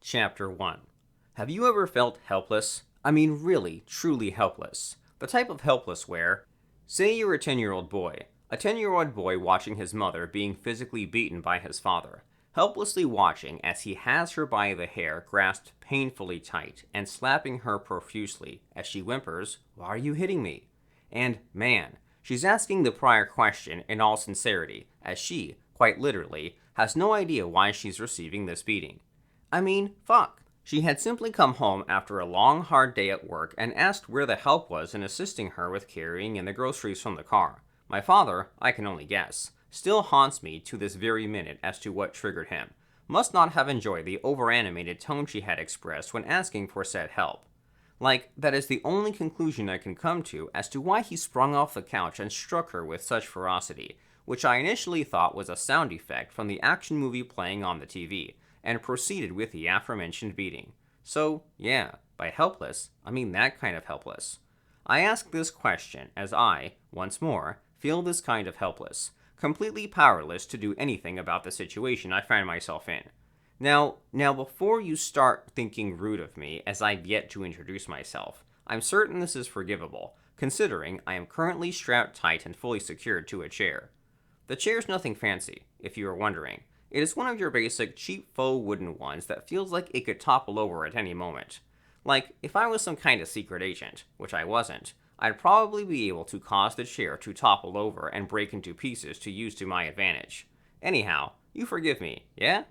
Chapter 1. Have you ever felt helpless? I mean, really, truly helpless. The type of helpless where, say you're a 10-year-old boy, a 10-year-old boy watching his mother being physically beaten by his father, helplessly watching as he has her by the hair grasped painfully tight and slapping her profusely as she whimpers, "Why are you hitting me?" And, man, she's asking the prior question in all sincerity, as she, quite literally, has no idea why she's receiving this beating. I mean, fuck. She had simply come home after a long, hard day at work and asked where the help was in assisting her with carrying in the groceries from the car. My father, I can only guess, still haunts me to this very minute as to what triggered him. Must not have enjoyed the overanimated tone she had expressed when asking for said help. Like, that is the only conclusion I can come to as to why he sprung off the couch and struck her with such ferocity, which I initially thought was a sound effect from the action movie playing on the TV, and proceeded with the aforementioned beating. So, yeah, by helpless, I mean that kind of helpless. I ask this question as I, once more, feel this kind of helpless, completely powerless to do anything about the situation I find myself in. Now, before you start thinking rude of me as I've yet to introduce myself, I'm certain this is forgivable, considering I am currently strapped tight and fully secured to a chair. The chair's nothing fancy, if you are wondering. It is one of your basic, cheap faux wooden ones that feels like it could topple over at any moment. Like, if I was some kind of secret agent, which I wasn't, I'd probably be able to cause the chair to topple over and break into pieces to use to my advantage. Anyhow, you forgive me, yeah?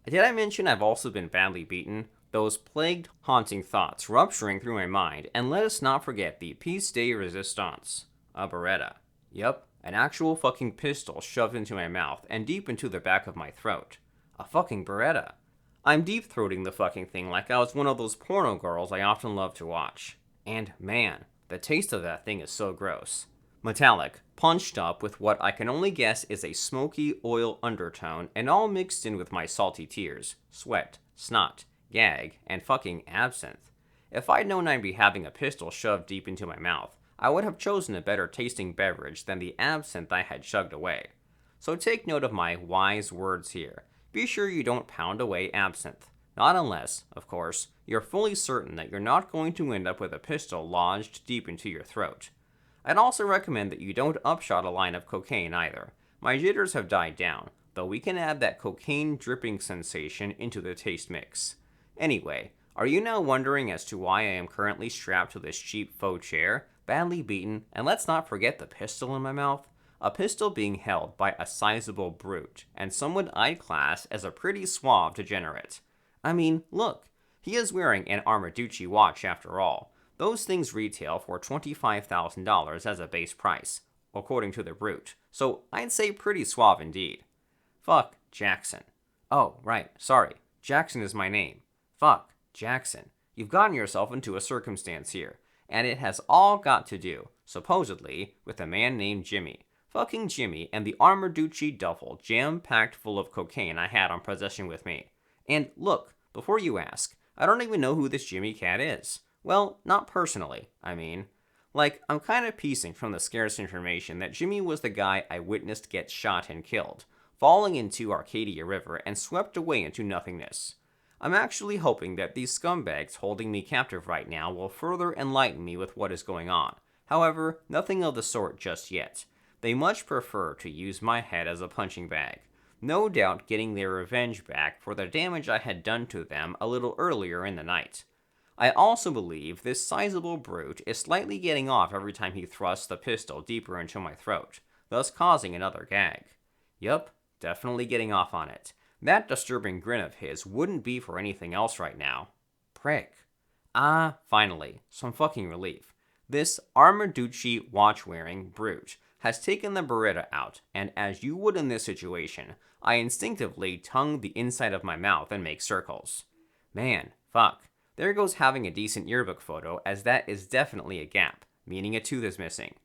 Did I mention I've also been badly beaten? Those plagued, haunting thoughts rupturing through my mind, and let us not forget the piece de resistance, a Beretta. Yup, an actual fucking pistol shoved into my mouth and deep into the back of my throat. A fucking Beretta. I'm deep-throating the fucking thing like I was one of those porno girls I often love to watch. And man, the taste of that thing is so gross. Metallic, punched up with what I can only guess is a smoky oil undertone, and all mixed in with my salty tears, sweat, snot, gag, and fucking absinthe. If I'd known I'd be having a pistol shoved deep into my mouth, I would have chosen a better tasting beverage than the absinthe I had chugged away. So take note of my wise words here. Be sure you don't pound away absinthe. Not unless, of course, you're fully certain that you're not going to end up with a pistol lodged deep into your throat. I'd also recommend that you don't upshot a line of cocaine either. My jitters have died down, though we can add that cocaine dripping sensation into the taste mix. Anyway, are you now wondering as to why I am currently strapped to this cheap faux chair, badly beaten, and let's not forget the pistol in my mouth? A pistol being held by a sizable brute, and someone I'd class as a pretty suave degenerate. I mean, look, he is wearing an Armaducci watch after all. Those things retail for $25,000 as a base price, according to the brute, so I'd say pretty suave indeed. Fuck Jackson. Oh, right, sorry, Jackson is my name. Fuck Jackson. You've gotten yourself into a circumstance here, and it has all got to do, supposedly, with a man named Jimmy. Fucking Jimmy and the Armaducci duffel jam-packed full of cocaine I had on possession with me. And look, before you ask, I don't even know who this Jimmy cat is. Well, not personally, I mean. Like, I'm kind of piecing from the scarce information that Jimmy was the guy I witnessed get shot and killed, falling into Arcadia River and swept away into nothingness. I'm actually hoping that these scumbags holding me captive right now will further enlighten me with what is going on. However, nothing of the sort just yet. They much prefer to use my head as a punching bag, no doubt getting their revenge back for the damage I had done to them a little earlier in the night. I also believe this sizable brute is slightly getting off every time he thrusts the pistol deeper into my throat, thus causing another gag. Yup, definitely getting off on it. That disturbing grin of his wouldn't be for anything else right now. Prick. Ah, finally, some fucking relief. This Armaducci watch-wearing brute has taken the Beretta out, and as you would in this situation, I instinctively tongue the inside of my mouth and make circles. Man, fuck. There goes having a decent yearbook photo, as that is definitely a gap, meaning a tooth is missing.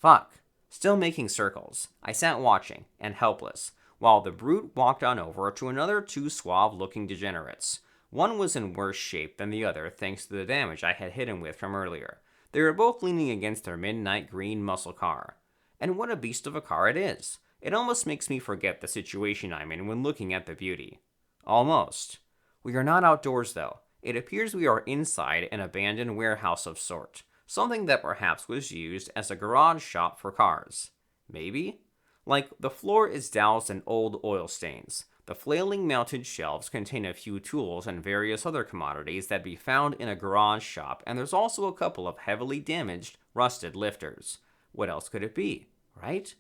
Fuck. Still making circles. I sat watching, and helpless, while the brute walked on over to another two suave-looking degenerates. One was in worse shape than the other thanks to the damage I had hit him with from earlier. They were both leaning against their midnight green muscle car. And what a beast of a car it is. It almost makes me forget the situation I'm in when looking at the beauty. Almost. We are not outdoors, though. It appears we are inside an abandoned warehouse of sort, something that perhaps was used as a garage shop for cars. Maybe? Like, the floor is doused in old oil stains. The flailing mounted shelves contain a few tools and various other commodities that be found in a garage shop, and there's also a couple of heavily damaged, rusted lifters. What else could it be, right?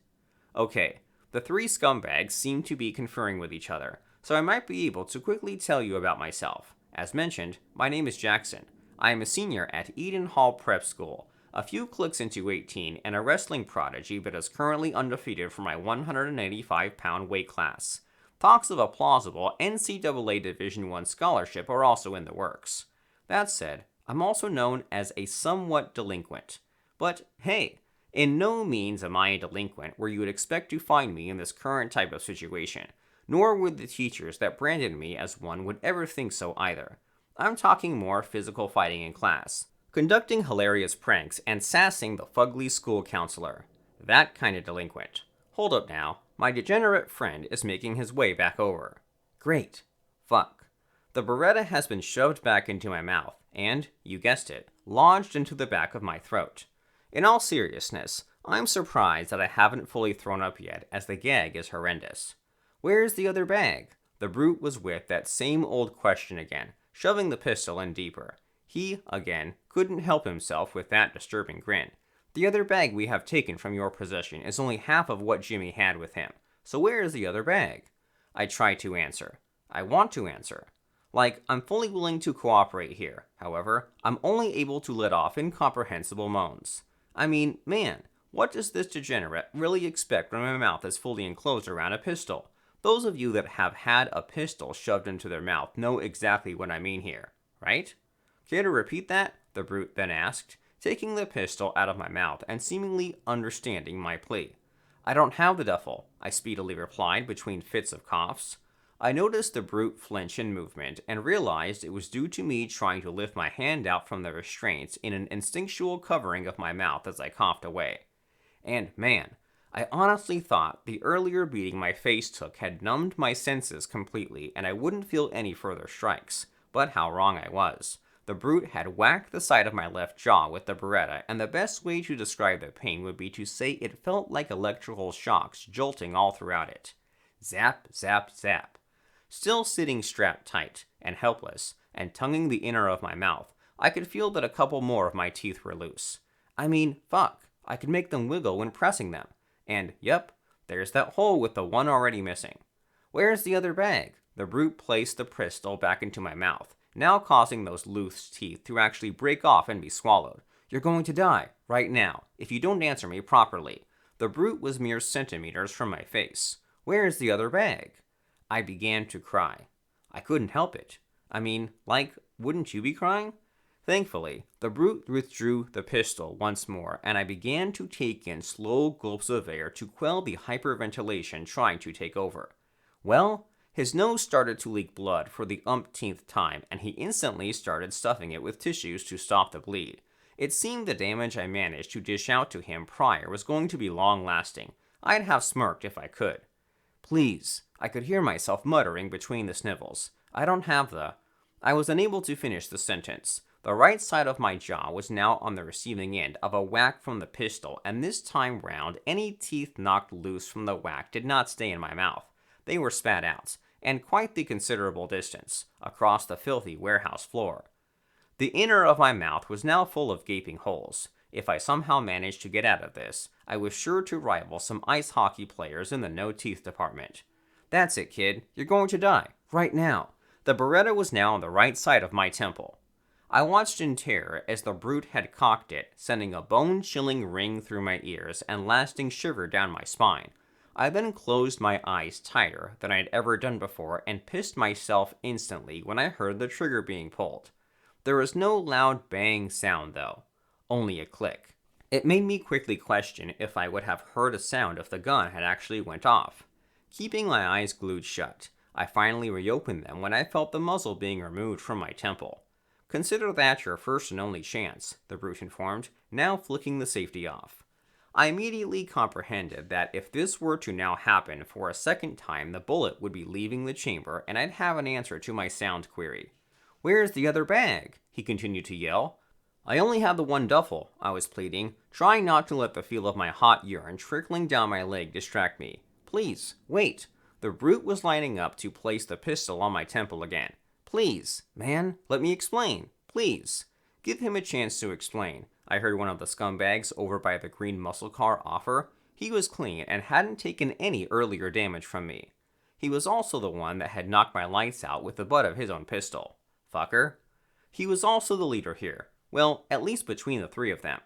Okay, the three scumbags seem to be conferring with each other, so I might be able to quickly tell you about myself. As mentioned, my name is Jackson. I am a senior at Eden Hall Prep School, a few clicks into 18, and a wrestling prodigy that is currently undefeated for my 185-pound weight class. Talks of a plausible NCAA Division I scholarship are also in the works. That said, I'm also known as a somewhat delinquent. But hey, in no means am I a delinquent where you would expect to find me in this current type of situation, nor would the teachers that branded me as one would ever think so either. I'm talking more physical fighting in class, conducting hilarious pranks and sassing the fugly school counselor. That kind of delinquent. Hold up now, my degenerate friend is making his way back over. Great. Fuck. The Beretta has been shoved back into my mouth, and, you guessed it, lodged into the back of my throat. In all seriousness, I'm surprised that I haven't fully thrown up yet, as the gag is horrendous. Where's the other bag? The brute was with that same old question again, shoving the pistol in deeper. He, again, couldn't help himself with that disturbing grin. The other bag we have taken from your possession is only half of what Jimmy had with him, so where is the other bag? I try to answer. I want to answer. Like, I'm fully willing to cooperate here. However, I'm only able to let off incomprehensible moans. I mean, man, what does this degenerate really expect when my mouth is fully enclosed around a pistol? Those of you that have had a pistol shoved into their mouth know exactly what I mean here, right? Care to repeat that? The brute then asked, taking the pistol out of my mouth and seemingly understanding my plea. I don't have the duffel, I speedily replied between fits of coughs. I noticed the brute flinch in movement and realized it was due to me trying to lift my hand out from the restraints in an instinctual covering of my mouth as I coughed away. And man, I honestly thought the earlier beating my face took had numbed my senses completely and I wouldn't feel any further strikes, but how wrong I was. The brute had whacked the side of my left jaw with the Beretta, and the best way to describe the pain would be to say it felt like electrical shocks jolting all throughout it. Zap, zap, zap. Still sitting strapped tight and helpless, and tonguing the inner of my mouth, I could feel that a couple more of my teeth were loose. I mean, fuck, I could make them wiggle when pressing them. And, yep, there's that hole with the one already missing. Where's the other bag? The brute placed the pistol back into my mouth, now causing those loose teeth to actually break off and be swallowed. You're going to die, right now, if you don't answer me properly. The brute was mere centimeters from my face. Where's the other bag? I began to cry. I couldn't help it. I mean, like, wouldn't you be crying? Thankfully, the brute withdrew the pistol once more, and I began to take in slow gulps of air to quell the hyperventilation trying to take over. Well, his nose started to leak blood for the umpteenth time, and he instantly started stuffing it with tissues to stop the bleed. It seemed the damage I managed to dish out to him prior was going to be long-lasting. I'd have smirked if I could. Please, I could hear myself muttering between the snivels. I don't have the... I was unable to finish the sentence. The right side of my jaw was now on the receiving end of a whack from the pistol, and this time round, any teeth knocked loose from the whack did not stay in my mouth. They were spat out, and quite the considerable distance, across the filthy warehouse floor. The inner of my mouth was now full of gaping holes. If I somehow managed to get out of this, I was sure to rival some ice hockey players in the no-teeth department. That's it, kid. You're going to die. Right now. The Beretta was now on the right side of my temple. I watched in terror as the brute had cocked it, sending a bone-chilling ring through my ears and lasting shiver down my spine. I then closed my eyes tighter than I had ever done before and pissed myself instantly when I heard the trigger being pulled. There was no loud bang sound, though. Only a click. It made me quickly question if I would have heard a sound if the gun had actually went off. Keeping my eyes glued shut, I finally reopened them when I felt the muzzle being removed from my temple. Consider that your first and only chance, the brute informed, now flicking the safety off. I immediately comprehended that if this were to now happen for a second time, the bullet would be leaving the chamber and I'd have an answer to my sound query. "Where's the other bag?" he continued to yell. "I only have the one duffel," I was pleading, trying not to let the feel of my hot urine trickling down my leg distract me. "Please, wait." The brute was lining up to place the pistol on my temple again. "Please, man, let me explain. Please." "Give him a chance to explain," I heard one of the scumbags over by the green muscle car offer. He was clean and hadn't taken any earlier damage from me. He was also the one that had knocked my lights out with the butt of his own pistol. Fucker. He was also the leader here. Well, at least between the three of them.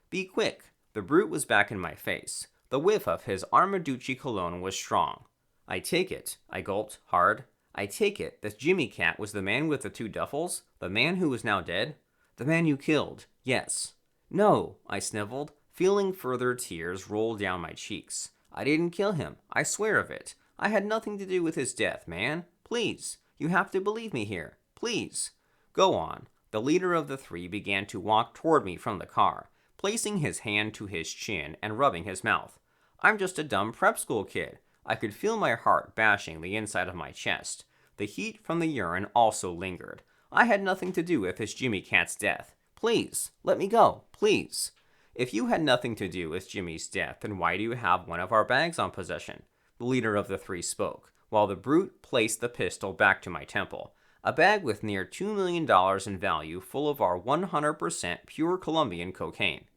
"Be quick." The brute was back in my face. The whiff of his Armaducci cologne was strong. "I take it," I gulped hard. "I take it that Jimmy Cat was the man with the two duffels? The man who is now dead? The man you killed? Yes." "No," I sniveled, feeling further tears roll down my cheeks. "I didn't kill him. I swear of it. I had nothing to do with his death, man. Please, you have to believe me here. Please." "Go on." The leader of the three began to walk toward me from the car, placing his hand to his chin and rubbing his mouth. "I'm just a dumb prep school kid." I could feel my heart bashing the inside of my chest. The heat from the urine also lingered. I had nothing to do with this Jimmy Cat's death. "Please, let me go, please." "If you had nothing to do with Jimmy's death, then why do you have one of our bags on possession?" The leader of the three spoke, while the brute placed the pistol back to my temple. "A bag with near $2 million in value, full of our 100% pure Colombian cocaine."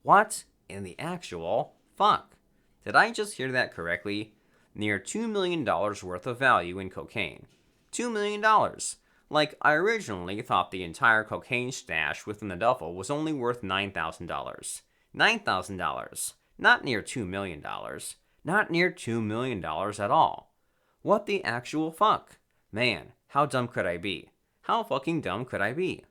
What in the actual fuck? Did I just hear that correctly? Near $2 million worth of value in cocaine. $2 million. Like, I originally thought the entire cocaine stash within the duffel was only worth $9,000. $9,000. Not near $2 million. Not near $2 million at all. What the actual fuck? Man, how dumb could I be? How fucking dumb could I be?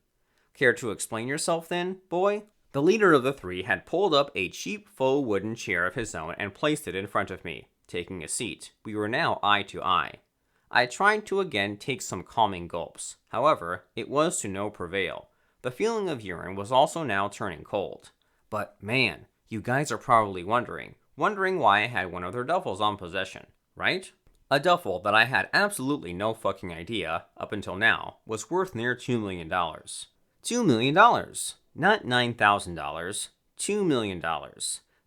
Care to explain yourself then, boy? The leader of the three had pulled up a cheap faux wooden chair of his own and placed it in front of me. Taking a seat, we were now eye to eye. I tried to again take some calming gulps. However, it was to no prevail. The feeling of urine was also now turning cold. But man, you guys are probably wondering why I had one of their duffels on possession, right? A duffel that I had absolutely no fucking idea, up until now, was worth near $2 million. $2 million! Not $9,000. $2 million.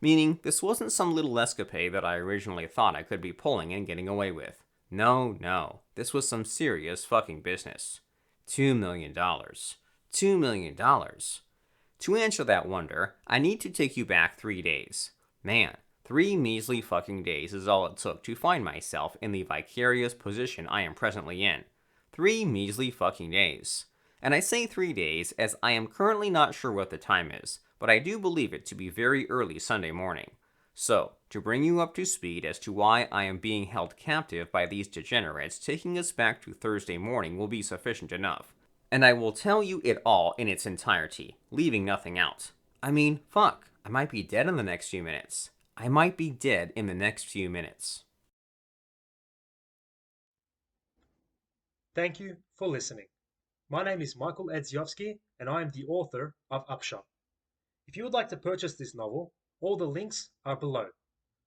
Meaning, this wasn't some little escapade that I originally thought I could be pulling and getting away with. No, this was some serious fucking business. $2 million. $2 million. To answer that wonder, I need to take you back 3 days. Man, 3 measly fucking days is all it took to find myself in the vicarious position I am presently in. 3 measly fucking days. And I say 3 days as I am currently not sure what the time is, but I do believe it to be very early Sunday morning. So, to bring you up to speed as to why I am being held captive by these degenerates, taking us back to Thursday morning will be sufficient enough. And I will tell you it all in its entirety, leaving nothing out. I mean, fuck, I might be dead in the next few minutes. Thank you for listening. My name is Michael Edzjovski, and I am the author of Upshot. If you would like to purchase this novel, all the links are below.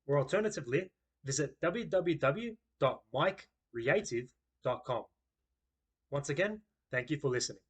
Or alternatively, visit www.mikecreative.com. Once again, thank you for listening.